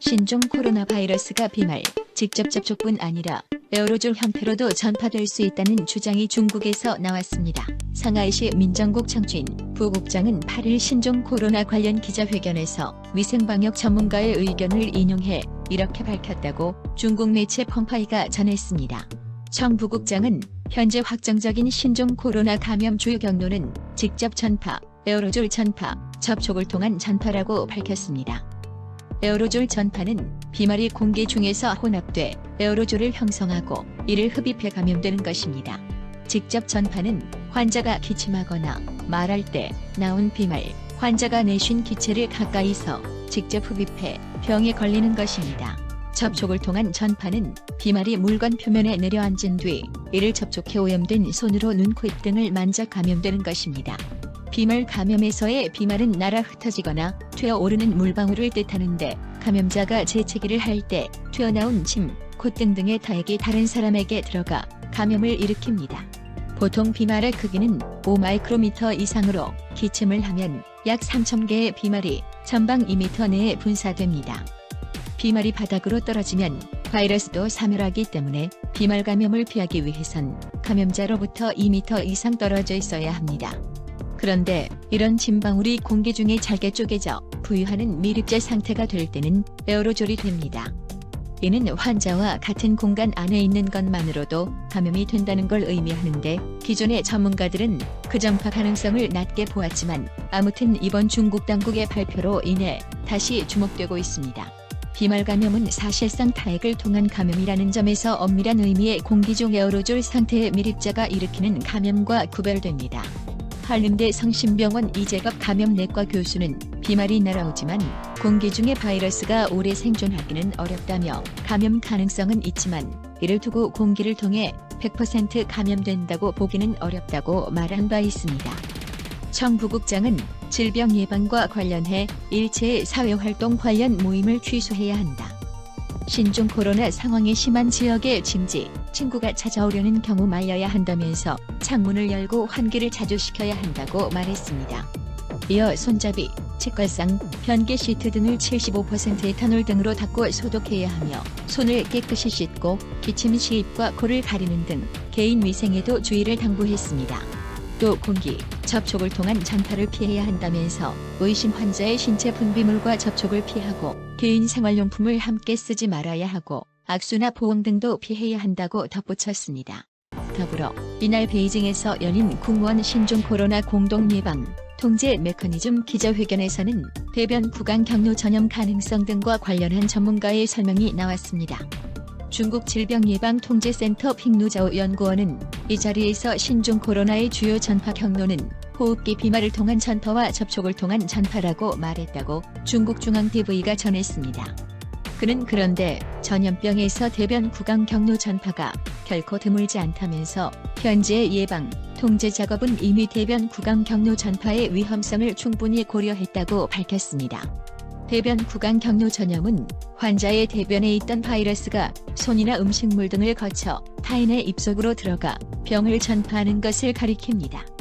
신종 코로나 바이러스가 비말, 직접 접촉뿐 아니라 에어로졸 형태로도 전파될 수 있다는 주장이 중국에서 나왔습니다. 상하이시 민정국 청춘 부국장은 8일 신종 코로나 관련 기자회견에서 위생방역 전문가의 의견을 인용해 이렇게 밝혔다고 중국 매체 펑파이가 전했습니다. 청 부국장은 현재 확정적인 신종 코로나 감염 주요 경로는 직접 전파, 에어로졸 전파, 접촉을 통한 전파라고 밝혔습니다. 에어로졸 전파는 비말이 공기 중에서 혼합돼 에어로졸을 형성하고 이를 흡입해 감염되는 것입니다. 직접 전파는 환자가 기침하거나 말할 때 나온 비말, 환자가 내쉰 기체를 가까이서 직접 흡입해 병에 걸리는 것입니다. 접촉을 통한 전파는 비말이 물건 표면에 내려앉은 뒤 이를 접촉해 오염된 손으로 눈, 코, 입 등을 만져 감염되는 것입니다. 비말 감염에서의 비말은 날아 흩어지거나 튀어오르는 물방울을 뜻하는데 감염자가 재채기를 할 때 튀어나온 침, 콧등 등의 타액이 다른 사람에게 들어가 감염을 일으킵니다. 보통 비말의 크기는 5마이크로미터 이상으로 기침을 하면 약 3,000개의 비말이 전방 2m 내에 분사됩니다. 비말이 바닥으로 떨어지면 바이러스도 사멸하기 때문에 비말 감염을 피하기 위해선 감염자로부터 2m 이상 떨어져 있어야 합니다. 그런데 이런 침방울이 공기 중에 잘게 쪼개져 부유하는 미립자 상태가 될 때는 에어로졸이 됩니다. 이는 환자와 같은 공간 안에 있는 것만으로도 감염이 된다는 걸 의미하는데 기존의 전문가들은 그 전파 가능성을 낮게 보았지만 아무튼 이번 중국 당국의 발표로 인해 다시 주목되고 있습니다. 비말 감염은 사실상 타액을 통한 감염이라는 점에서 엄밀한 의미의 공기 중 에어로졸 상태의 미립자가 일으키는 감염과 구별됩니다. 한림대 성심병원 이재갑 감염내과 교수는 비말이 날아오지만 공기 중에 바이러스가 오래 생존하기는 어렵다며 감염 가능성은 있지만 이를 두고 공기를 통해 100% 감염된다고 보기는 어렵다고 말한 바 있습니다. 청 부국장은 질병 예방과 관련해 일체의 사회활동 관련 모임을 취소해야 한다. 신종 코로나 상황이 심한 지역의 침지, 친구가 찾아오려는 경우 말려야 한다면서 창문을 열고 환기를 자주 시켜야 한다고 말했습니다. 이어 손잡이, 치과상, 변기 시트 등을 75% 에탄올 등으로 닦고 소독해야 하며 손을 깨끗이 씻고 기침 시 입과 코를 가리는 등 개인 위생에도 주의를 당부했습니다. 또 공기, 접촉을 통한 전파를 피해야 한다면서 의심 환자의 신체 분비물과 접촉을 피하고 개인 생활용품을 함께 쓰지 말아야 하고 악수나 보험 등도 피해야 한다고 덧붙였습니다. 더불어 이날 베이징에서 열린 국무원 신종 코로나 공동 예방 통제 메커니즘 기자회견에서는 대변 구강 경로 전염 가능성 등과 관련한 전문가의 설명이 나왔습니다. 중국 질병예방통제센터 핑누자오 연구원은 이 자리에서 신종 코로나의 주요 전파 경로는 호흡기 비말을 통한 전파와 접촉을 통한 전파라고 말했다고 중국 중앙TV가 전했습니다. 그는 그런데 전염병에서 대변 구강 경로 전파가 결코 드물지 않다면서 현재의 예방, 통제 작업은 이미 대변 구강 경로 전파의 위험성을 충분히 고려했다고 밝혔습니다. 대변 구강 경로 전염은 환자의 대변에 있던 바이러스가 손이나 음식물 등을 거쳐 타인의 입속으로 들어가 병을 전파하는 것을 가리킵니다.